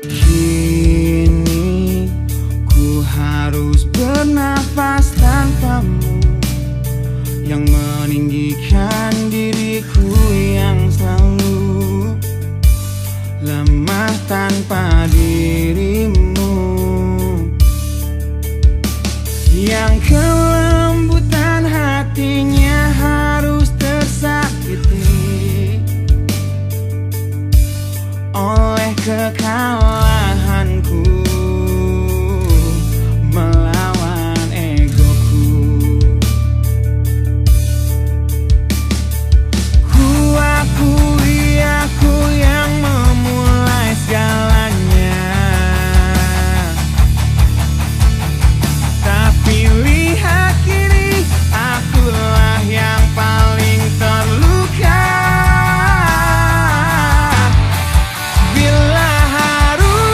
Kini ku harus bernafas tanpamu, yang meninggikan diriku yang selalu lemah tanpa dirimu, yang kelembutan hatinya harus tersakiti oleh kekalahanku melawan egoku. Ku akui aku yang memulai segalanya, tapi lihat kini akulah yang paling terluka. Bila harus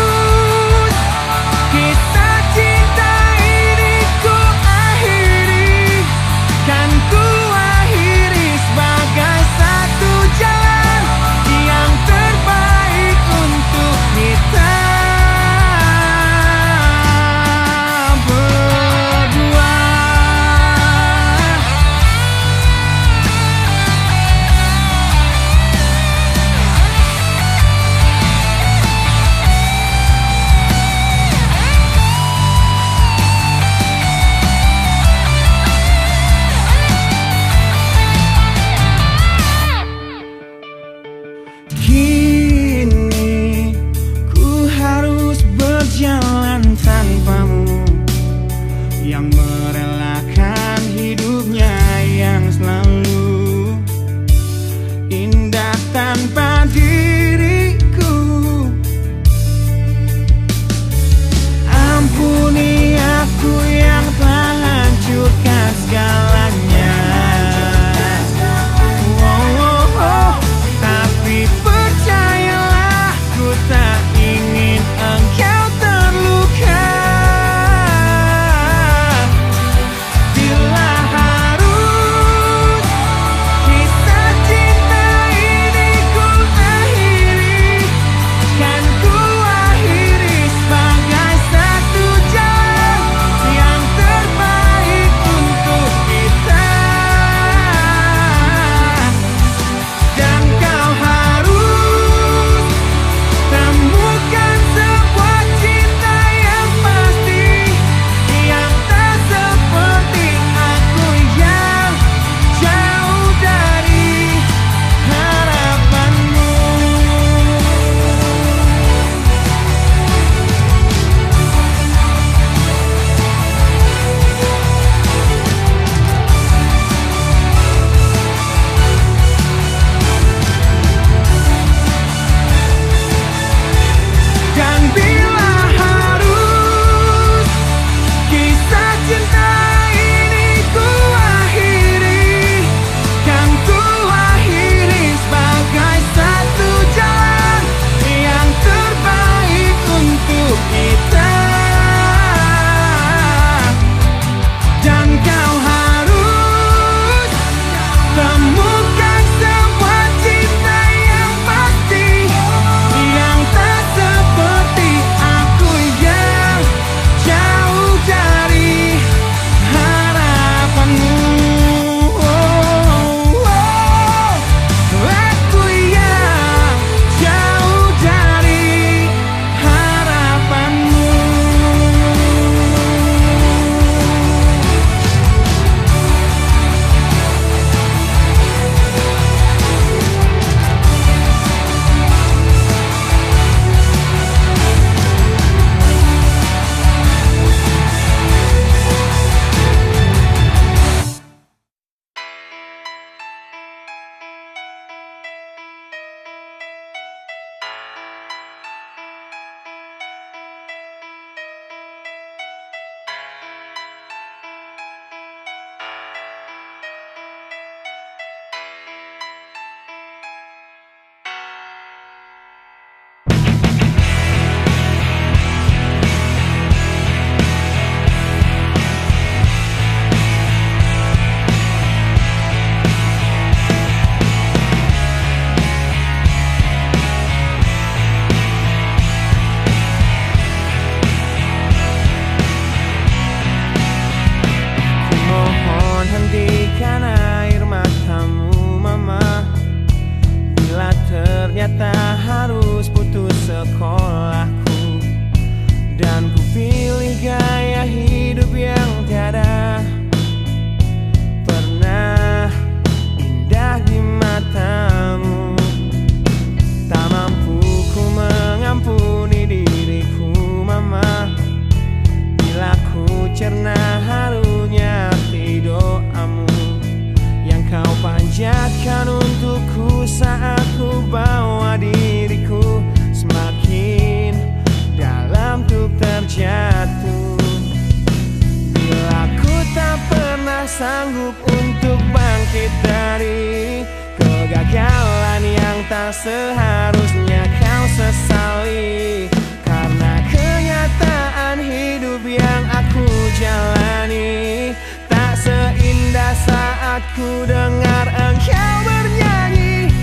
seharusnya kau sesali. Karena kenyataan hidup yang aku jalani tak seindah saat ku dengar engkau bernyanyi.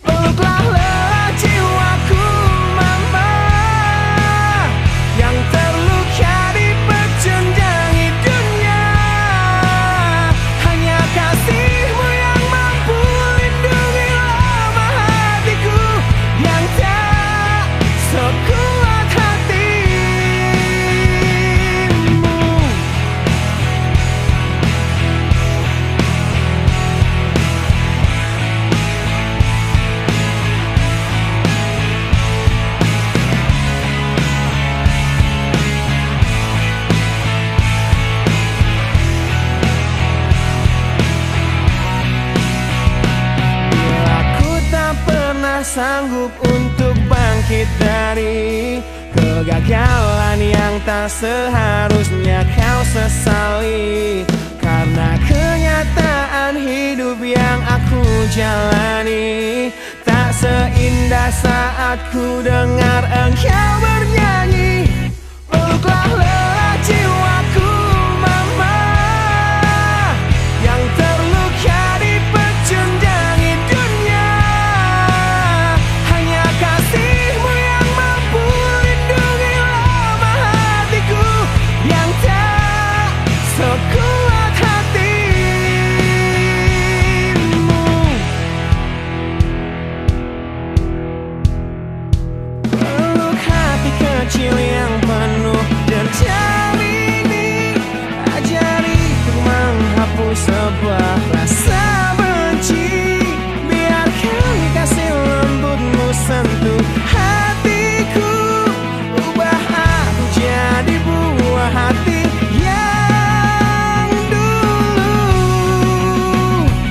Peluklah lelah jiwaku mama, yang terluka dipecundangi dunia. Hanya kasihmu yang mampu lindungi lemah hatiku yang tak sekuat hatimu. Bila ku tak pernah sanggup untuk bangkit dari kegagalan yang tak seharusnya kau sesali. Karena kenyataan hidup yang aku jalani tak seindah saat ku dengar engkau bernyanyi. Peluklah lelah jiwaku mama, yang terluka dipecundangi dunia. Hanya kasihmu yang mampu lindungi lemah hatiku yang tak sekuat hatimu. Peluk hati kecil yang penuh dendam ini, ajari ku menghapus sebuah rasa benci. Biarkan kasih lembutmu sentuh hatiku, ubah aku jadi buah hati yang dulu.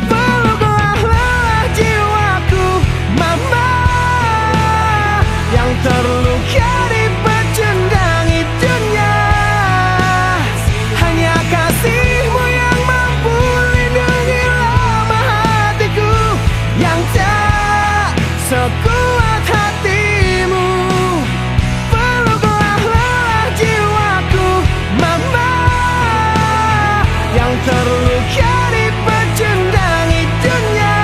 Peluklah lelah jiwaku mama, yang terluka dipecundangi dunia. Hanya kasihmu yang mampu lindungi lemah hatiku yang tak sekuat hatimu. Peluklah lelah jiwaku mama, yang terluka dipecundangi dunia.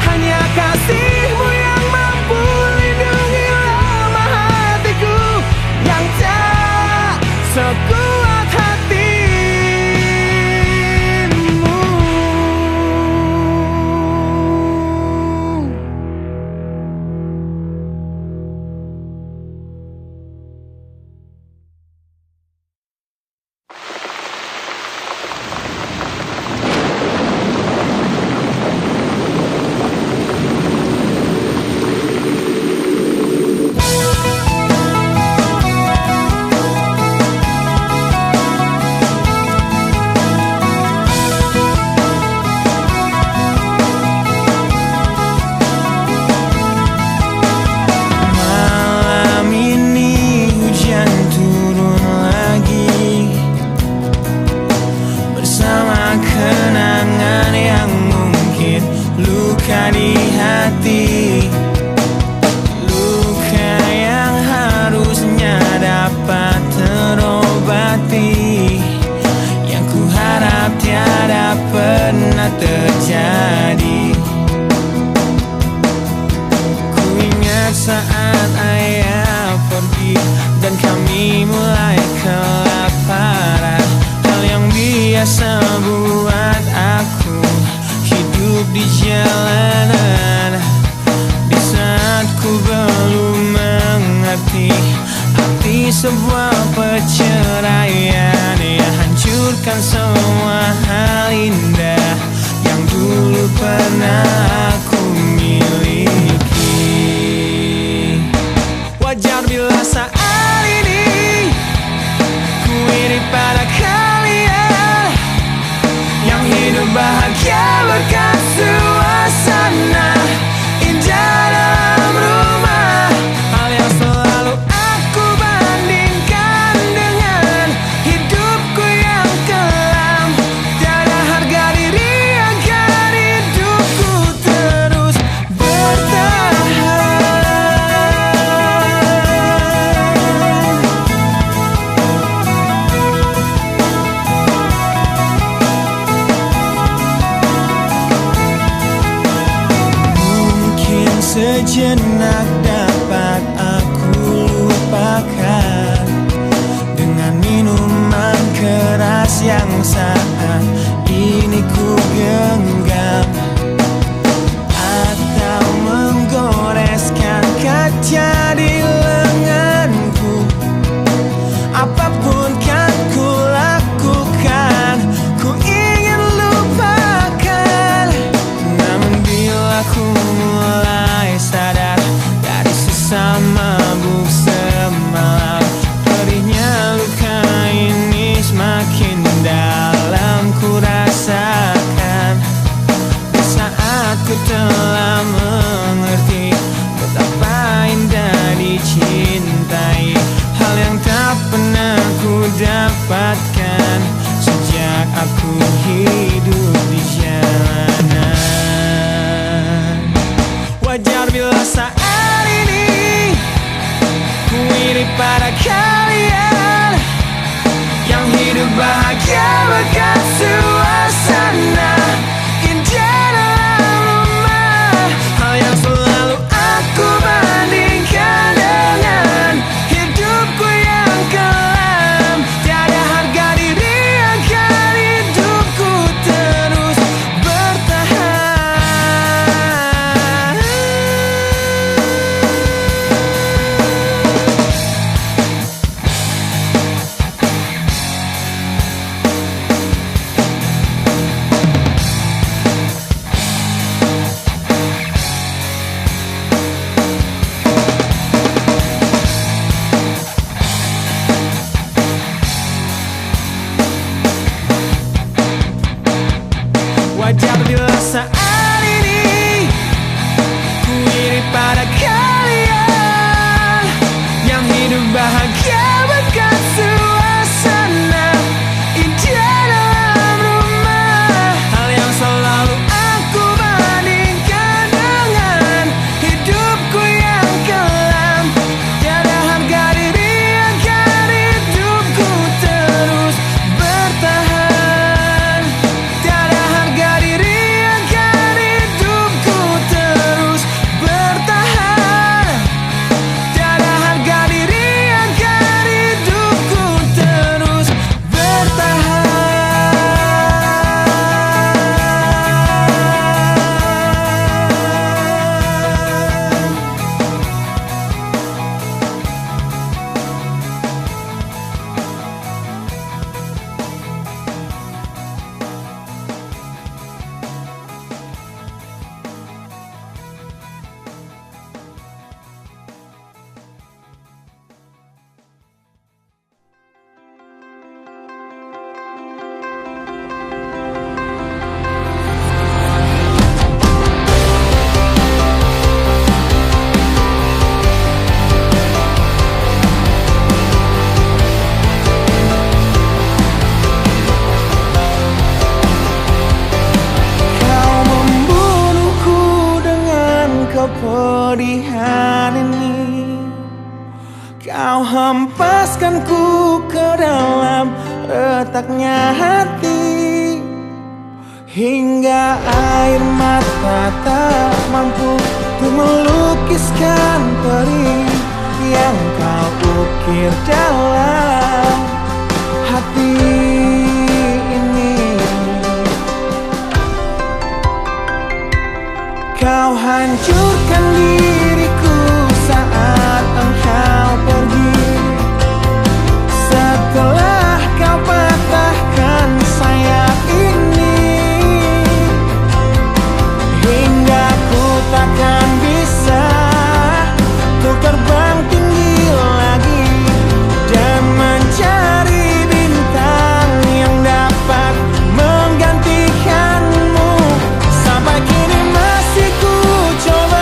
Hanya kasihmu yang mampu lindungi lemah hatiku yang tak sekuat hatimu. Malam ini hujan turun lagi, bersama kenangan yang mungkin luka di hati. Luka yang harusnya dapat terobati, yang ku harap tiada pernah terjadi. Ku ingat saat ayah pergi dan kami mulai kelaparan, hal yang biasa buat aku hidup di jalanan. Di saat ku belum mengerti arti sebuah perceraian yang hancurkan semua hal indah yang dulu pernah aku miliki. Wajar bila saat ini ku iri pada kalian yang hidup bahagia berkat suasana indah dalam rumah. Hal yang selalu aku bandingkan dengan hidupku yang kelam. Tiada harga diri agar hidupku sejenak dapat aku lupakan dengan minuman keras yang saat ini ku genggam, atau menggoreskan kaca di lenganku. Apapun kan ku lakukan, ku ingin lupakan. Namun bila ku mulai sadar dari sesama mabuk semalam, perihnya luka ini semakin dalam ku rasakan. Di saat ku telah mengerti betapa indah dicintai, hal yang tak pernah ku dapatkan sejak aku hidup di jalanan. Wajar bila saat ini ku iri pada kalian yang hidup bahagia berkat suasana indah dalam rumah. Hal yang selalu aku bandingkan dengan hidupku yang kelam. Tiada harga diri agar hidupku terus bertahan. Wajar bila saat ini ku iri pada kalian yang hidup bahagia berkat suasana indah dalam rumah. Hal yang selalu aku bandingkan dengan hidupku yang kelam. Tiada harga diri agar hidupku terus bertahan. Tiada harga diri agar hidupku terus bertahan. Tiada harga diri agar hidupku terus bertahan. Kau membunuhku dengan kepedihan ini. Kau hempaskanku ke dalam retaknya hati, hingga air mata tak mampu untuk melukiskan perih yang kau ukir dalam hati ini. Kau hancurkan diriku saat engkau pergi. Setelah kau patahkan sayap ini, hingga ku takkan bisa untuk terbang tinggi lagi dan mencari bintang yang dapat menggantikanmu. Sampai kini masih ku coba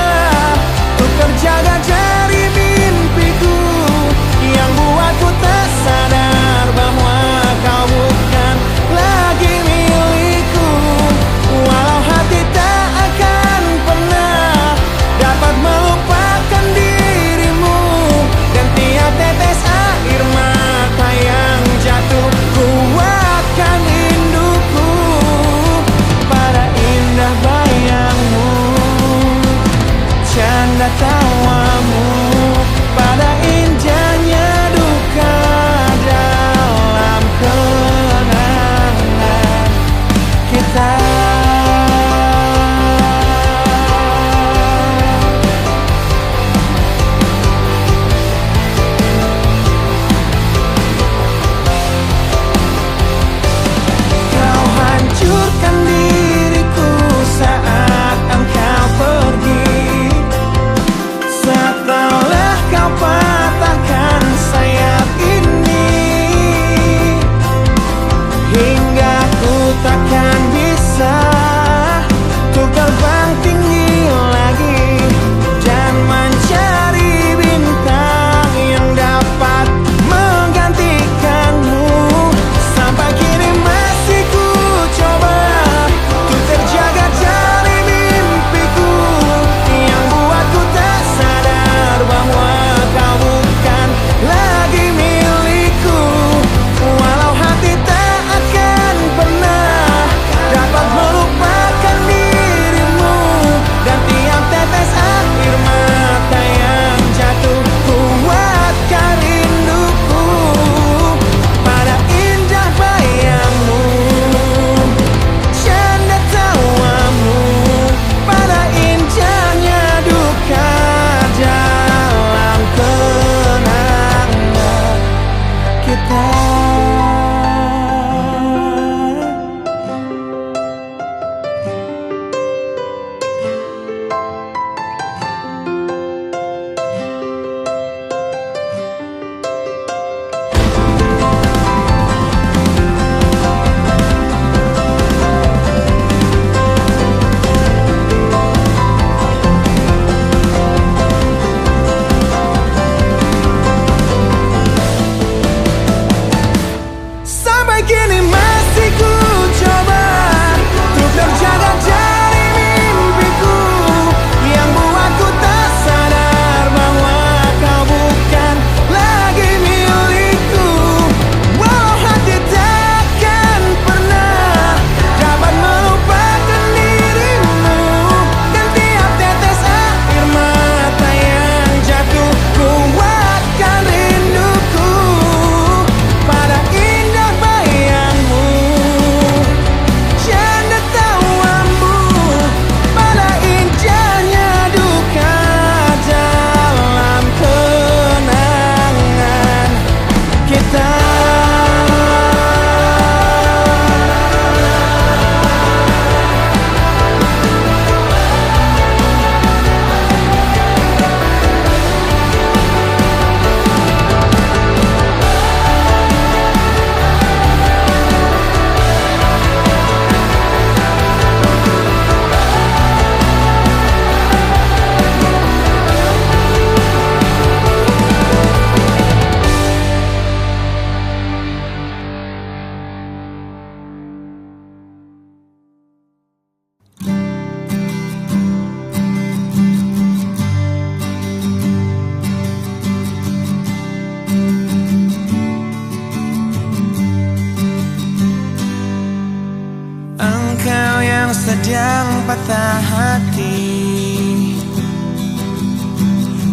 sedang patah hati,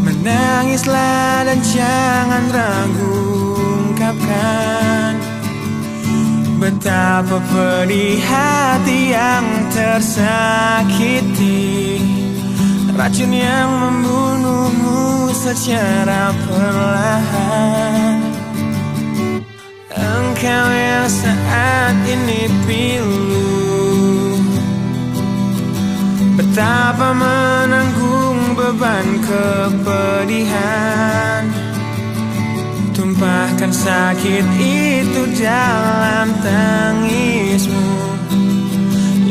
menangislah dan jangan ragu ungkapkan betapa pedih hati yang tersakiti, racun yang membunuhmu secara perlahan. Engkau yang saat ini pilu, betapa menanggung beban kepedihan, tumpahkan sakit itu dalam tangismu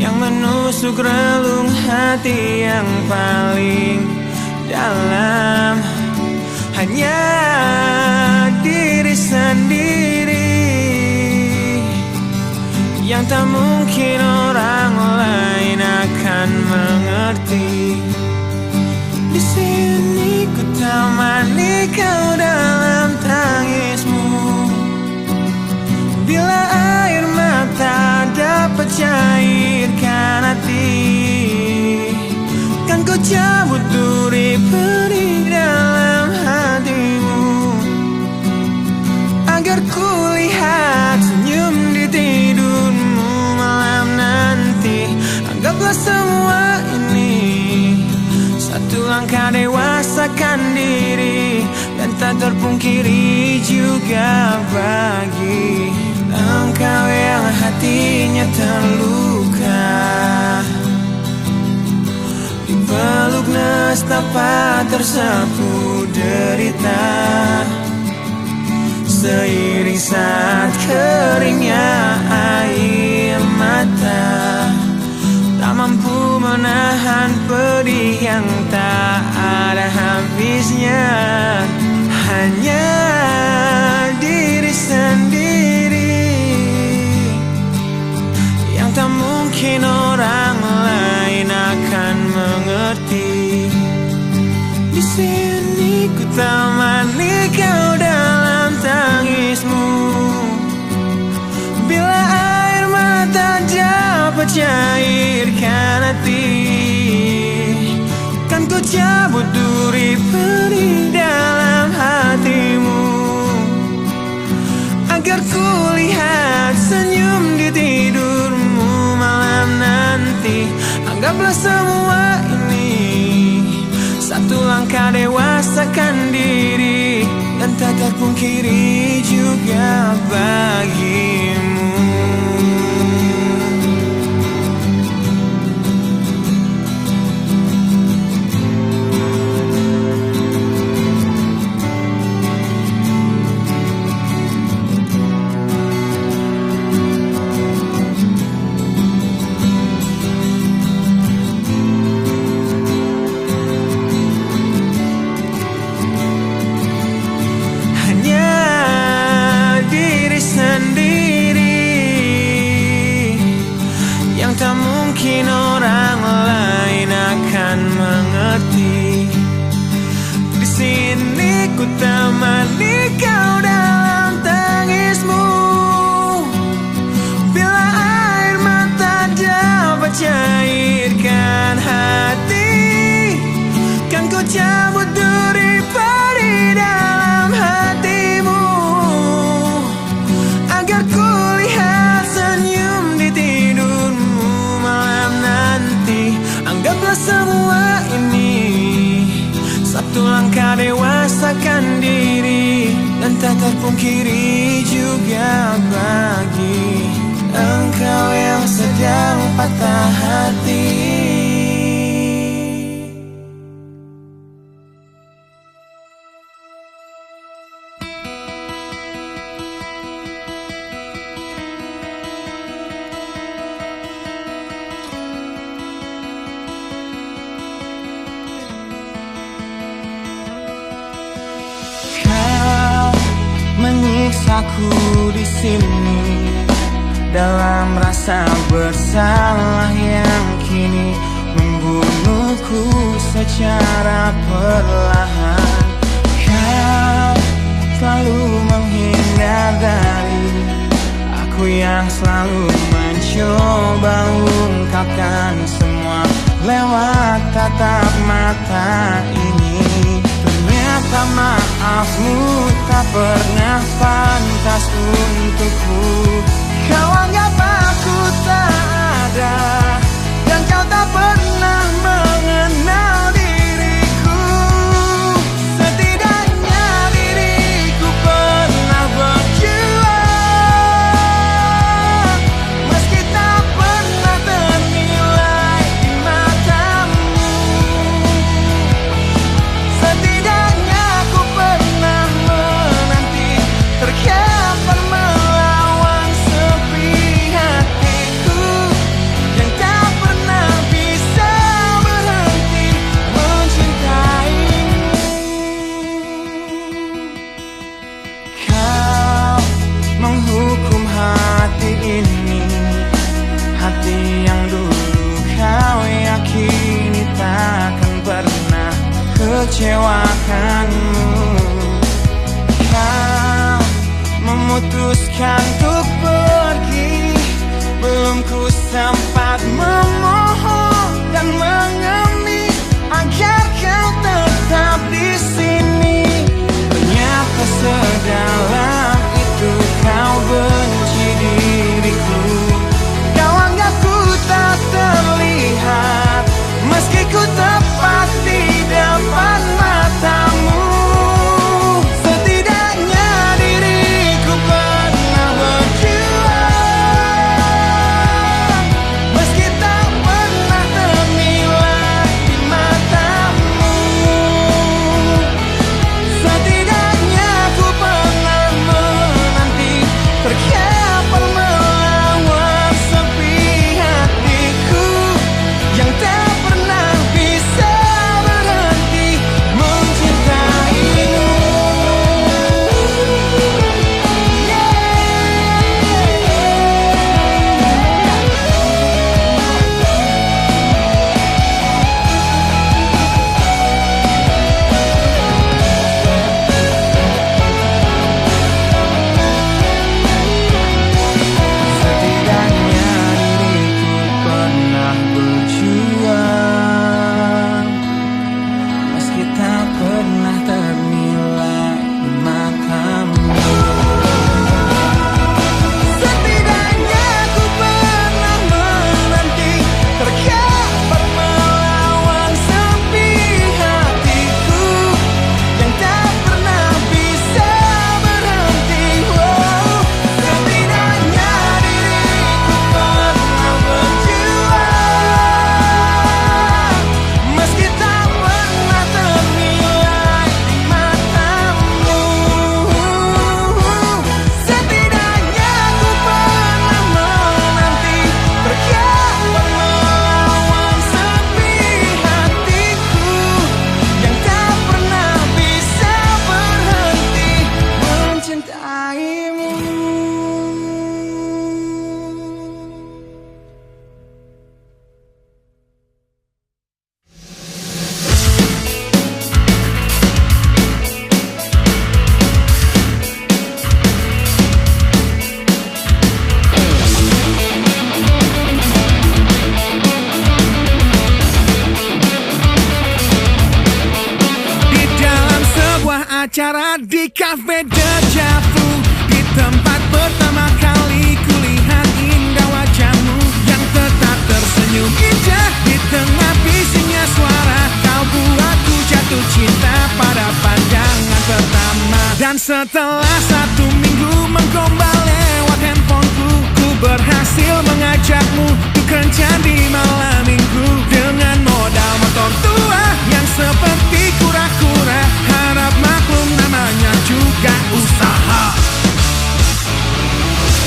yang menusuk relung hati yang paling dalam. Hanya diri sendiri yang tak mungkin orang lain akan mengerti. Di sini ku temani kau dalam tangismu, bila air mata dapat cairkan hati, kan ku cabut duri pedih dalam hatimu, agar ku lihat senyum di tidurmu malam nanti. Anggaplah semua ini satu langkah dewasakan diri, dan tak terpungkiri juga bagi engkau yang hatinya terluka, dipeluk nestapa tersapu derita, seiring saat keringnya air mata, tak mampu menahan pedih yang tak ada habisnya. Hanya diri sendiri yang tak mungkin orang lain akan mengerti. Di sini ku temani kau dalam tangismu, bila air mata dapat cairkan hati, kan ku cabut duri pedih dalam hatimu, agar ku lihat senyum di tidurmu malam nanti. Anggaplah semua ini satu langkah dewasakan diri, dan tak terpungkiri juga bagimu. Mungkin orang lain akan mengerti. Di sini ku temani kau dalam tangismu, bila air mata dapat cairkan hati, kan ku cabut duri pedih dalam hatimu, agar ku lihat senyum di tidurmu malam nanti. Anggaplah semua ini satu langkah dewasakan diri, dan tak terpungkiri juga bagi engkau yang sedang patah hati. Menyiksaku di sini dalam rasa bersalah yang kini membunuhku secara perlahan. Kau selalu menghindar dari aku yang selalu mencoba ungkapkan maafmu tak pernah pantas untukku. Kau anggap aku tak ada, dan kau tak pernah mengenal diriku. Setidaknya diriku pernah berjuang, meski tak pernah ternilai di matamu. Setidaknya aku pernah menanti, terkapan melawan sepi hatiku yang tak pernah bisa berhenti mencintaimu. Kau menghukum hati ini, hati yang dulu kau yakini takkan pernah kecewakanmu. Kau memutuskan untuk pergi, belum ku sempat memohon dan mengemis agar kau tetap di sini. Ternyata sedalam itu kau benci diriku. Kau anggap ku tak terlihat, meski ku tepat di depan matamu. Setidaknya diriku pernah berjuang, meski tak pernah ternilai di matamu. Setidaknya ku pernah menanti, terkapan melawan sepi hatiku yang tak pernah bisa berhenti mencintaimu. Setidaknya diriku pernah berjuang, meski tak pernah ternilai di matamu. Setidaknya ku pernah menanti, terkapan melawan sepi hatiku yang tak pernah bisa berhenti. Setidaknya diriku pernah berjuang, meski tak pernah ternilai di matamu. Setidaknya ku pernah menanti, terkapan melawan sepi hatiku yang tak pernah bisa berhenti mencintaimu. Di dalam sebuah acara di Cafe Deja Vu, di tempat pertama kali kulihat indah wajahmu yang tetap tersenyum indah di tengah bisingnya suara. Kau buatku jatuh cinta pada pandangan pertama. Dan setelah 1 minggu menggombal lewat handphoneku, ku berhasil mengajakmu untuk kencan di malam minggu dengan modal motor tua yang seperti kura-kura. Harap maklum namanya juga usaha.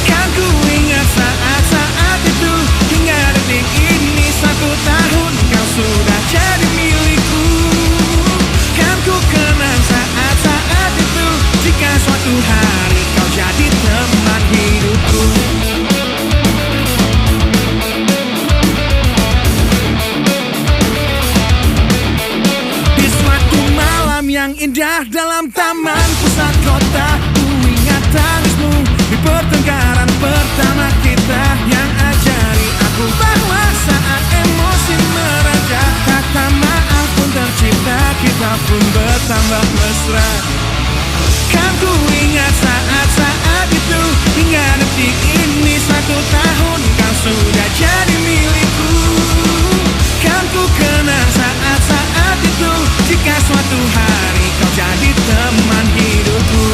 Kan ku ingat saat-saat itu, hingga detik ini 1 tahun kau sudah jadi milikku. Kan ku kenang saat-saat itu, jika suatu hari kau jadi teman hidupku. Di suatu malam yang indah dalam taman pusat kota, ku ingat tangismu di pertengkaran pertama kita yang ajari aku bahwa saat emosi mereda, kata maaf pun tercipta, kita pun bertambah mesra. sudah jadi milikku. Kan ku kenang saat-saat itu, jika suatu hari kau jadi teman hidupku.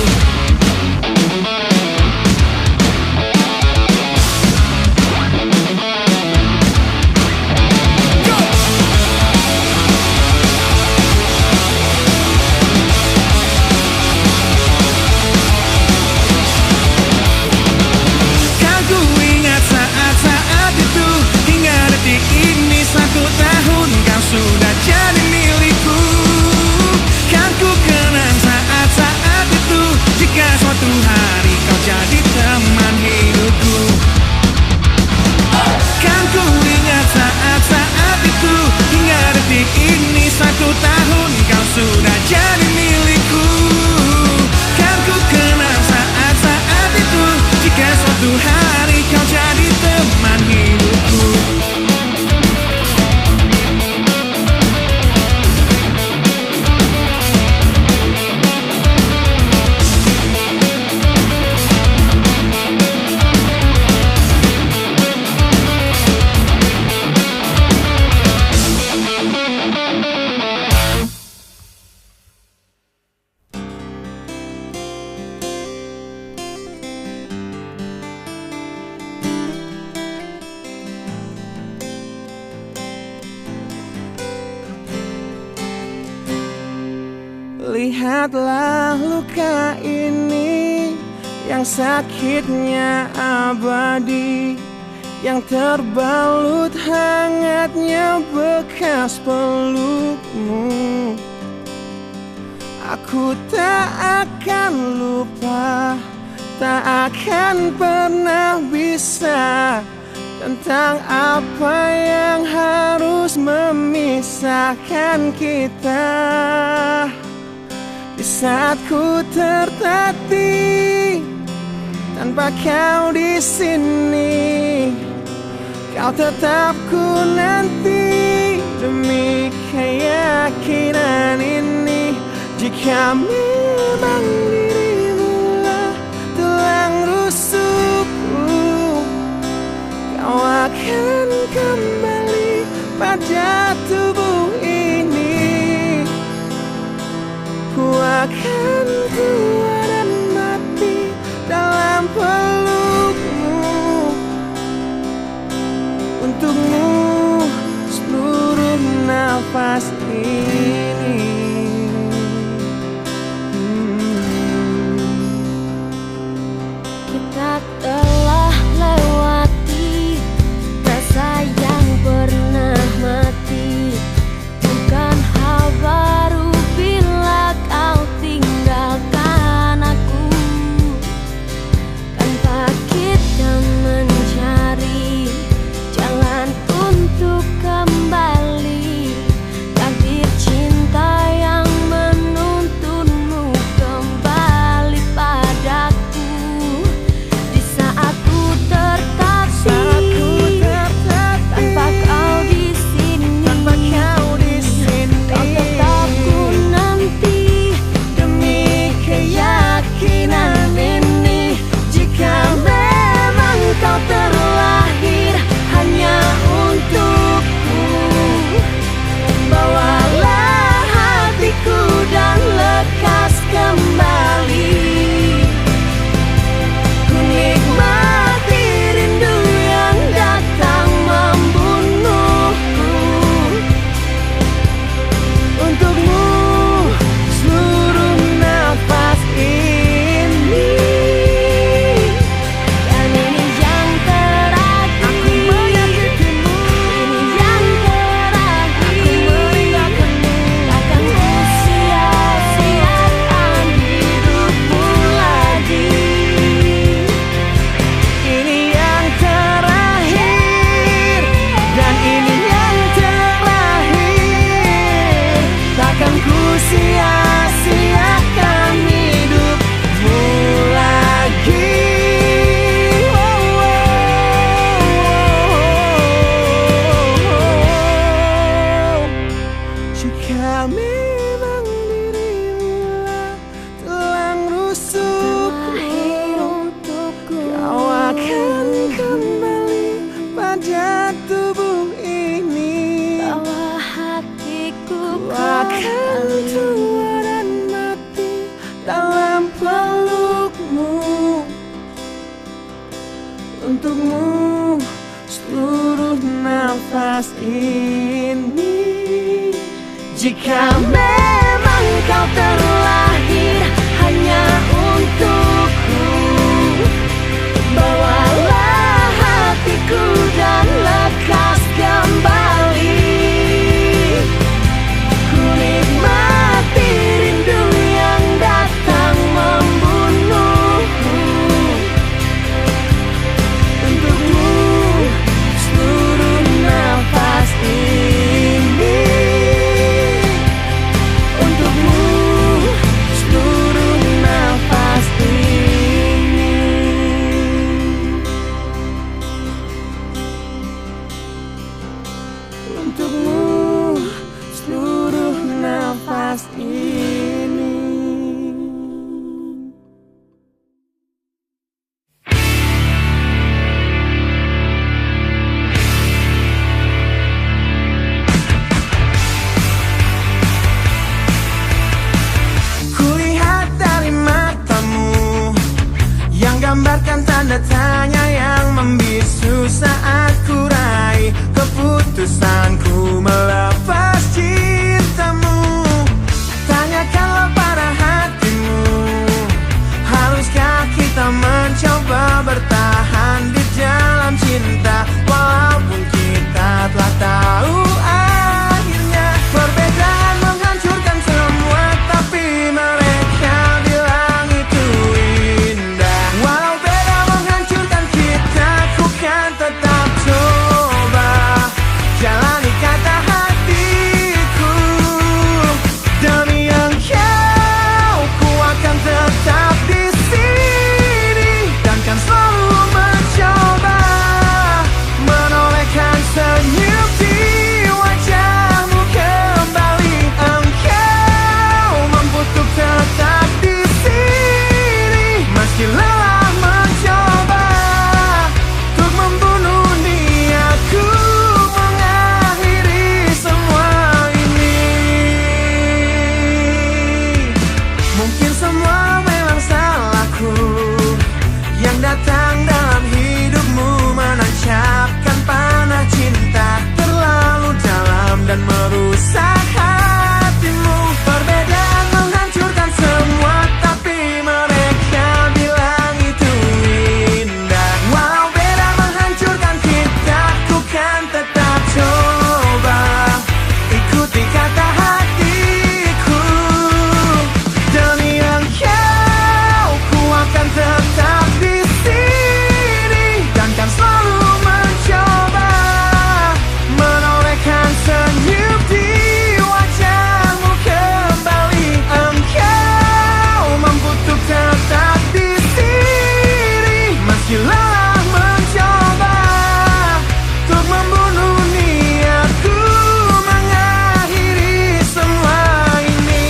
Sudah jadi milikku. Kan ku kenang saat-saat itu, jika suatu hari kau jadi teman hidupku. Kan ku ingat saat-saat itu, hingga detik ini 1 tahun kau sudah jadi milikku. Kan ku kenang saat-saat itu, jika suatu hari kau jadi teman hidupku. Lihatlah luka ini, yang sakitnya abadi, yang terbalut hangatnya bekas pelukmu. Aku tak akan lupa, tak akan pernah bisa, tentang apa yang harus memisahkan kita. Di saat ku tertatih tanpa kau di sini, kau tetap ku nanti demi keyakinan ini. Jika memang dirimu lah tulang rusukku, kau akan kembali pada tubuh ini. Ku akan kuat dan mati dalam pelukmu, untukmu seluruh nafas ini. Kita telah lewati rasa yang pernah mati, bukan hal baru bila kau tinggalkan. untukmu seluruh nafas ini. Jika memang kau terlahir hanya untukku, bawalah hatiku dan lekas kembali. Ku nikmati rindu yang datang membunuhku. Untukmu seluruh nafas ini. Untukmu seluruh nafas ini. Untukmu seluruh nafas ini. Kulihat dari matamu yang gambarkan tanda tanya yang membisu saat ku raih keputusanku melepas cintamu. Tanyakanlah pada hatimu, haruskah kita mencoba bertahan di dalam cinta walaupun kita telah tahu akhirnya. Perbedaan menghancurkan semua, tapi mereka bilang itu indah. Walau beda menghancurkan kita, ku kan tetap coba jalani kata hatiku. Demi engkau, ku akan tetap di sini dan kan selalu mencoba menolehkan senyum di wajahmu kembali. Engkau mampu untuk tetap di sini meski lelah mencoba untuk membunuh niatku mengakhiri semua ini. Mungkin semua memang salahku yang datang dalam hidupmu menancapkan panah cinta terlalu dalam dan merusak hatimu. Perbedaan menghancurkan semua, tapi mereka bilang itu indah. Walau beda menghancurkan kita, ku kan tetap coba ikuti kata hatiku. Demi engkau, ku akan tetap di sini dan kan selalu mencoba menolehkan senyum di wajahmu kembali. Engkau mampu untuk tetap di sini meski lelah mencoba untuk membunuh niatku mengakhiri semua ini.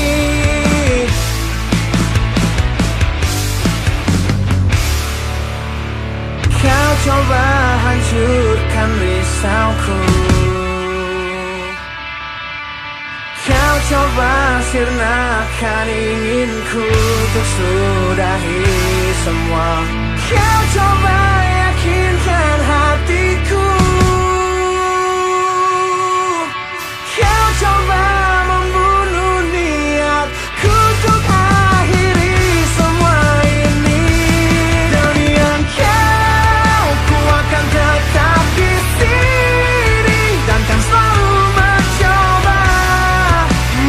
Kau coba hancurkan risauku, kau coba sirnakan inginku untuk sudahi semua. Kau coba yakinkan hatiku, kau coba membunuh niatku untuk akhiri semua ini. Demi engkau, ku akan tetap di sini dan kan selalu mencoba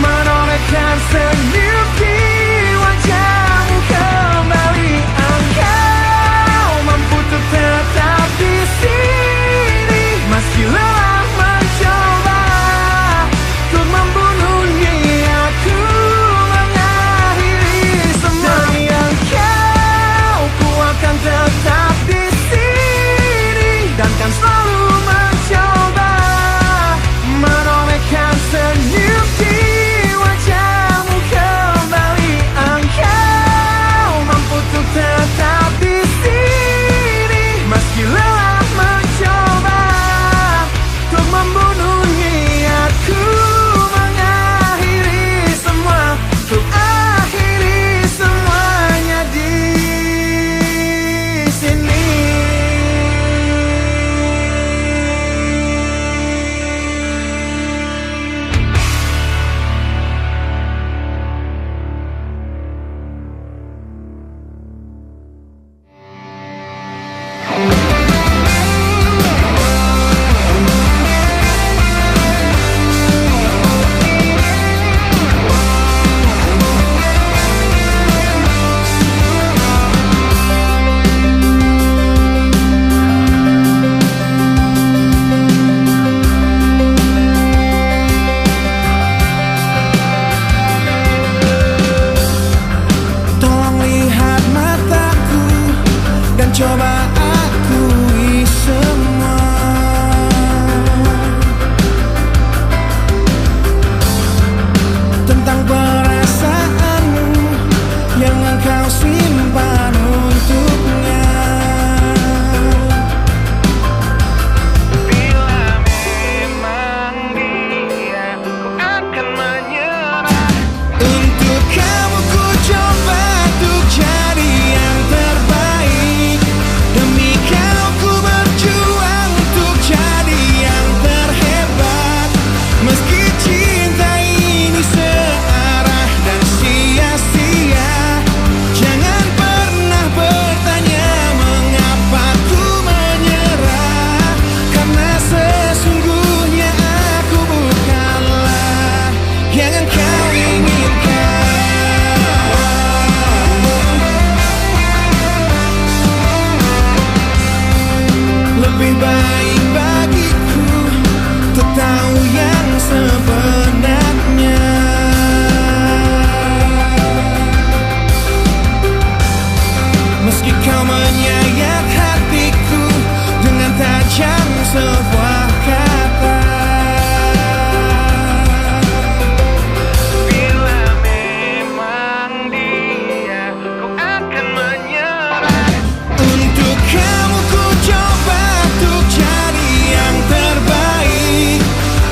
menolehkan senyum di wajahmu kembali. Engkau mampu kau simpan untuknya. Lebih baik bagiku untuk tahu yang sebenarnya. Meski kau menyayat hatiku dengan tajam sebuah kata. Bila memang dia kau akan menyerah. Untuk kamu ku coba untuk jadi yang terbaik.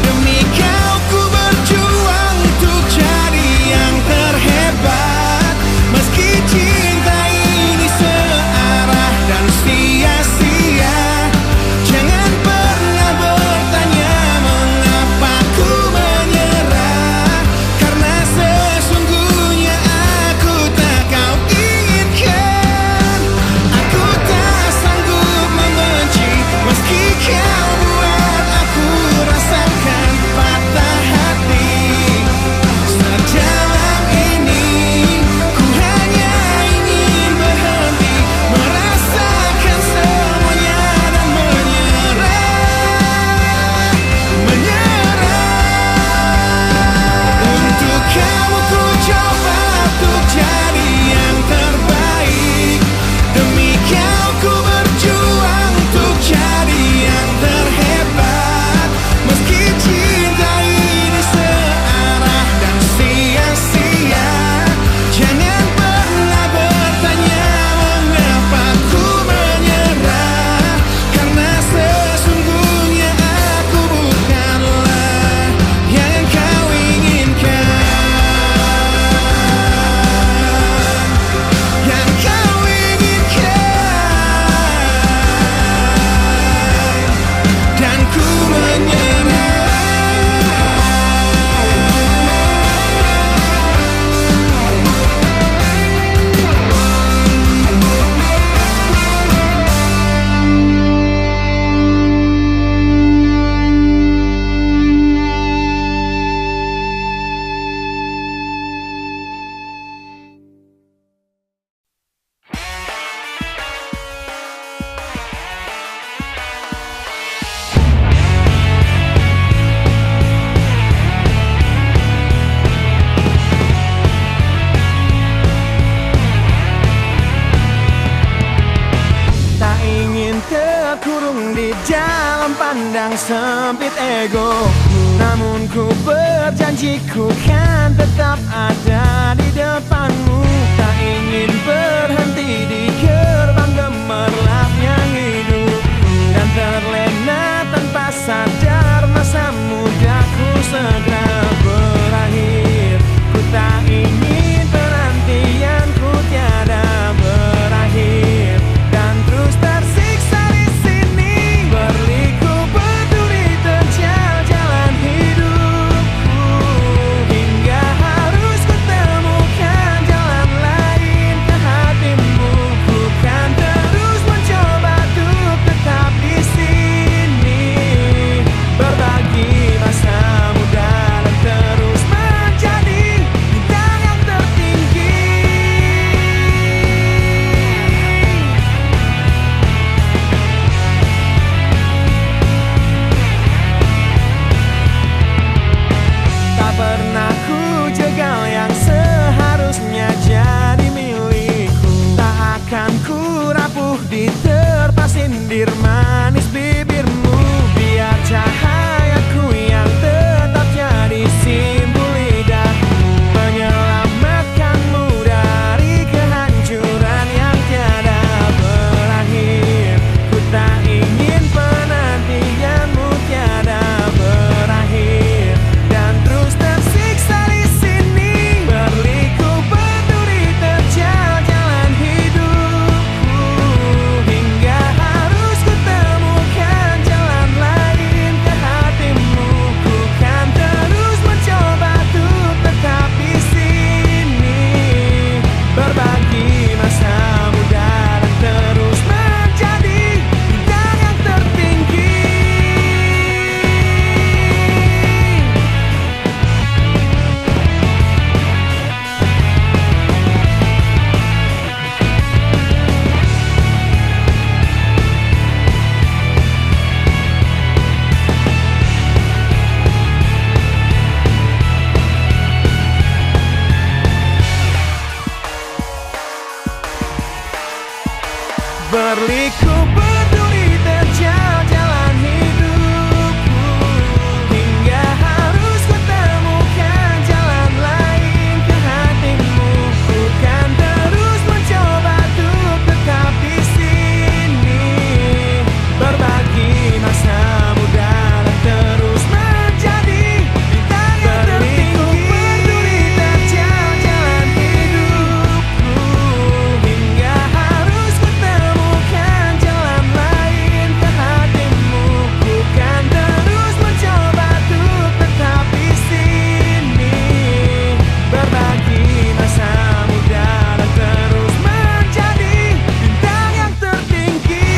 Demi kau ku berjuang untuk jadi yang terhebat. Meski cinta ini searah dan sia-sia, jangan pernah bertanya mengapa ku menyerah. Karena sesungguhnya aku tak kau inginkan. Aku tak sanggup membenci meski kau buat aku rasakan patah hati. Sedalam ini ku hanya ingin berhenti merasakan semuanya dan menyerah. Untuk kamu ku coba untuk jadi yang terbaik. Demi kau ku berjuang untuk jadi yang terhebat. Meski cinta ini searah dan sia-sia, jangan pernah bertanya mengapa ku menyerah. Karena sesungguhnya aku bukanlah yang kau inginkan. Yang kau inginkan. Dan ku menyerah. Tak ingin terkurung di dalam pandang sempit ego. Namun ku berjanji ku kan tetap ada di depanmu. Tak ingin berhenti di gerbang gemerlapnya hidup, dan terlena tanpa sadar masa mudaku segera berakhir. Ku tak ingin penantianku tiada berakhir, dan terus tersiksa di sini berliku berduri terjal jalan hidupku. Hingga harus ku temukan jalan Berliku peduli terjal jalan hidupku, hingga harus ku temukan jalan lain ke hatimu. Ku kan terus mencoba untuk tetap di sini, berbagi masa muda dan terus menjadi bintang yang tertinggi. Peduli terjal jalan hidupku, hingga harus ku temukan jalan lain ke hatimu. Ku kan terus mencoba untuk tetap di sini, berbagi masa muda dan terus menjadi bintang yang tertinggi.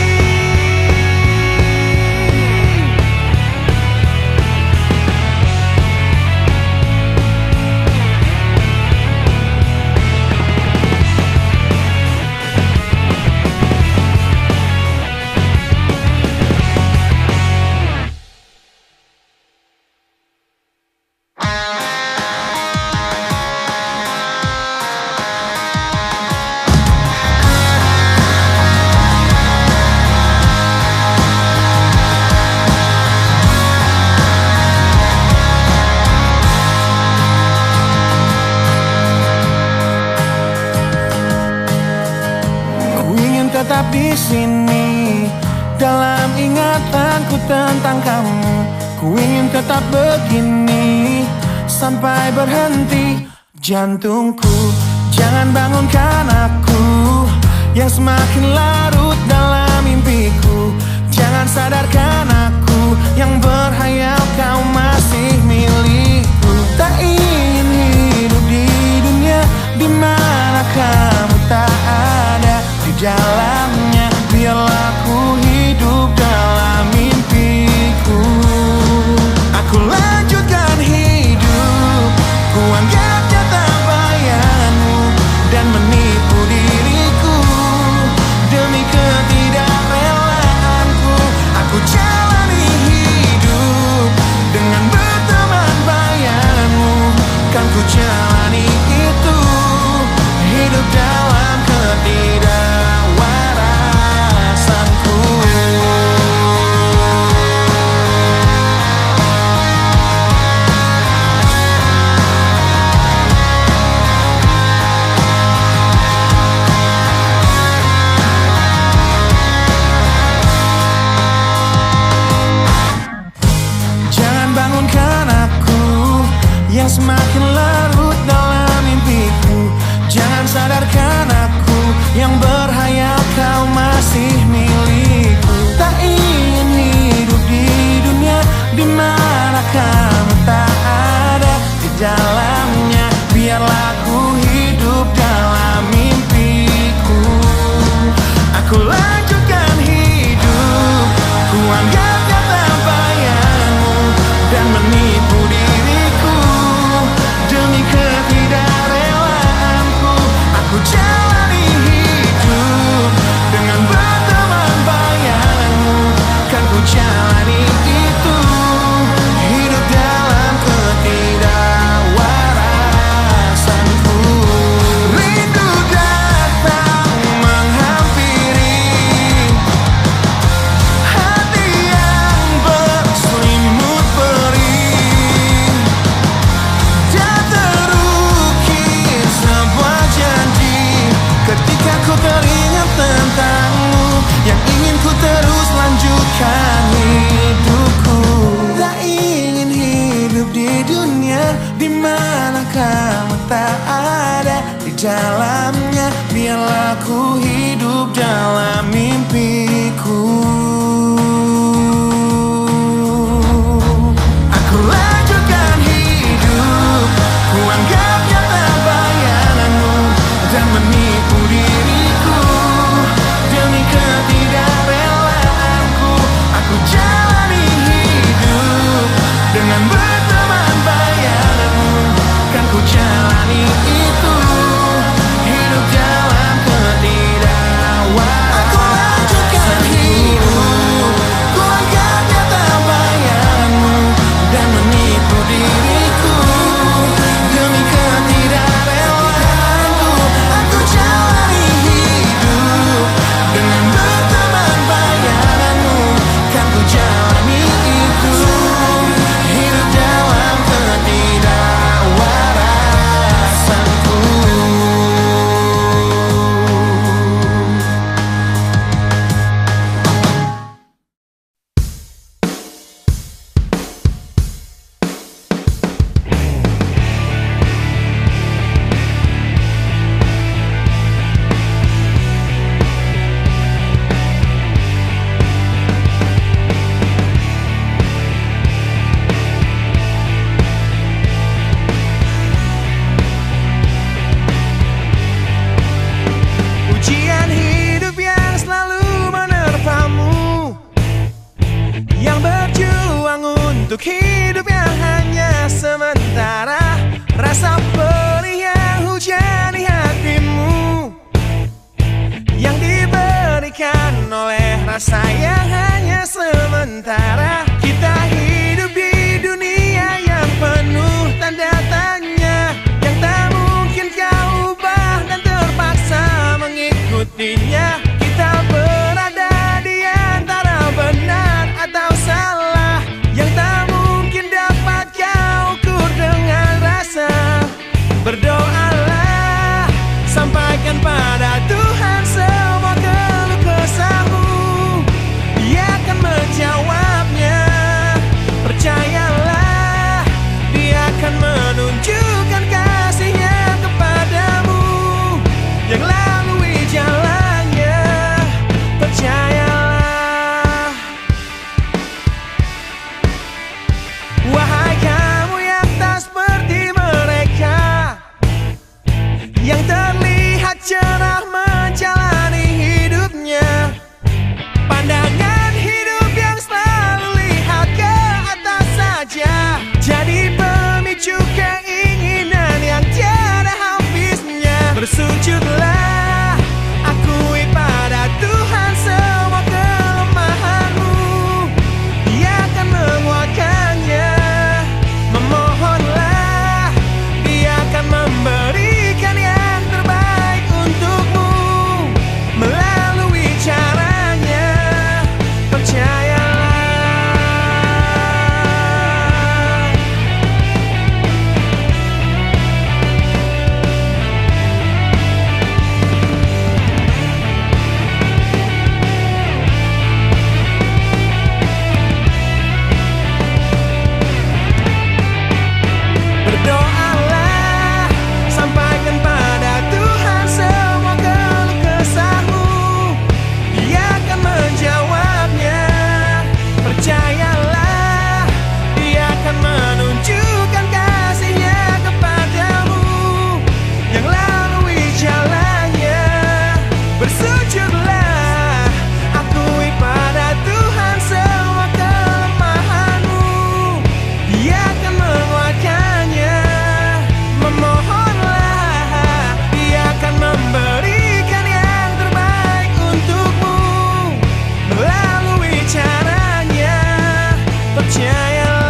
Ku ingin tetap di sini dalam ingatanku tentang kamu. Ku ingin tetap begini sampai berhenti jantungku. Jangan bangunkan aku yang semakin larut dalam mimpiku. Jangan sadarkan aku yang berhayal kau masih milikku. Tak ingin hidup di dunia di mana kamu tak ada di dalamnya. Biarlah ku hidup dalam mimpiku. Aku lanjutkan hidup, ku anggap nyata bayanganmu dan menipu diriku demi ketidakrelaanku. Aku jalani hidup dengan berteman bayanganmu. Kan ku jalani itu, hidup dalam ketidakwarasanku. Jangan bangunkan aku yang semakin larut dalam mimpiku. Jangan sadarkan aku yang berhayal kau masih milikku. Tak ingin hidup di dunia di mana kamu tak ada di dalamnya. Biarlah ku hidup dalam mimpiku. Aku lanjutkan hidup, ku anggap nyata bayanganmu dan menipu diriku demi ketidakrelaanku. Aku jalani hidup dengan berteman bayanganmu. Kan ku jalani itu, hidup dalam ketidakwarasanku. Rindu datang menghampiri hati yang berselimut perih, dan terukir sebuah janji ketika ku teringat tentangmu, yang ingin ku terus lanjutkan hidupku. Tak ingin hidup di dunia di mana kamu tak ada di dalamnya. Biarlah ku hidup dalam mimpiku. Aku lanjutkan hidup, ku anggap nyata bayanganmu dan menipu diriku demi ketidakrelaanku. Aku jalani hidup dengan berteman bayanganmu. Kan ku jalani itu, hidup dalam ketidakwarasanku. untuk hidup yang hanya sementara. Rasa perih yang hujani hatimu, yang diberikan oleh rasa yang hanya sementara. Kita hidup di dunia yang penuh tanda tanya, yang tak mungkin kau ubah dan terpaksa mengikutinya. Kita berada di antara benar atau salah, yang tak mungkin dapat kau ukur dengan rasa. Berdoalah, sampaikan pada Tuhan semua keluh kesahmu, Dia akan menjawabnya. Percayalah, Dia akan menunjukkan kasih-Nya kepadamu, yang lalui jalannya. Percayalah. Wahai kamu yang tak seperti mereka, yang terlihat cerah menjalani hidupnya, pandangan hidup yang selalu lihat ke atas saja, jadi pemicu keinginan yang tiada habisnya. Bersujudlah, akui pada Tuhan semua kelemahanmu, Dia akan menguatkannya. Memohonlah, Dia akan memberikan yang terbaik untukmu melalui caranya. Percayalah. Berdoalah, sampaikan pada Tuhan semua keluh kesahmu, Dia akan menjawabnya. Percayalah, Dia akan menunjukkan kasih-Nya kepadamu, yang lalui jalannya. Bersujudlah, akui pada Tuhan semua kelemahanmu, Dia akan menguatkannya. Memohonlah, Dia akan memberikan yang terbaik untukmu melalui caranya. Percayalah.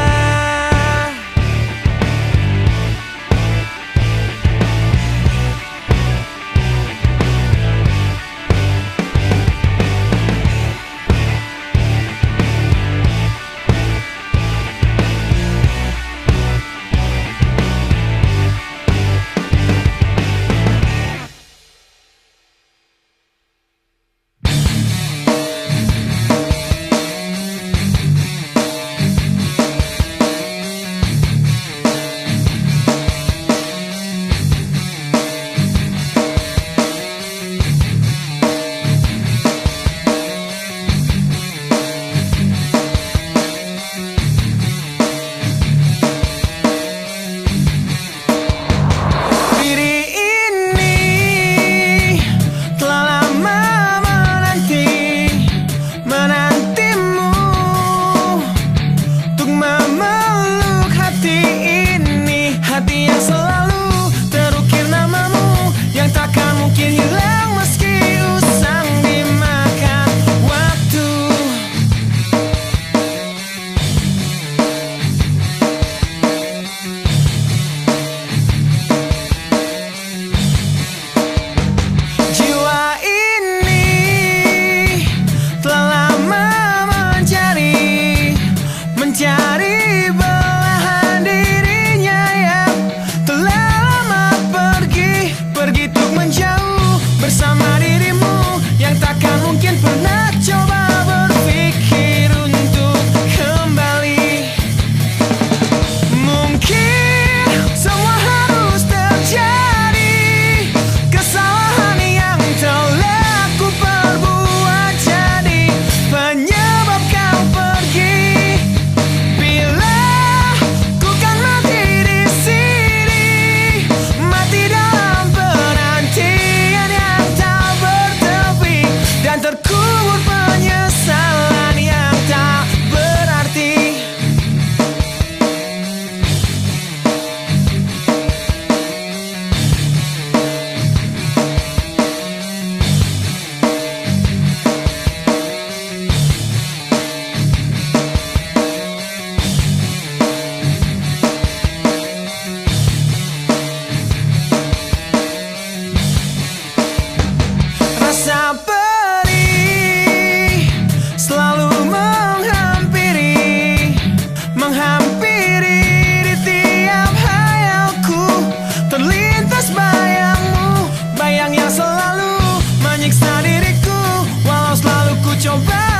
menyiksa diriku, walau selalu ku coba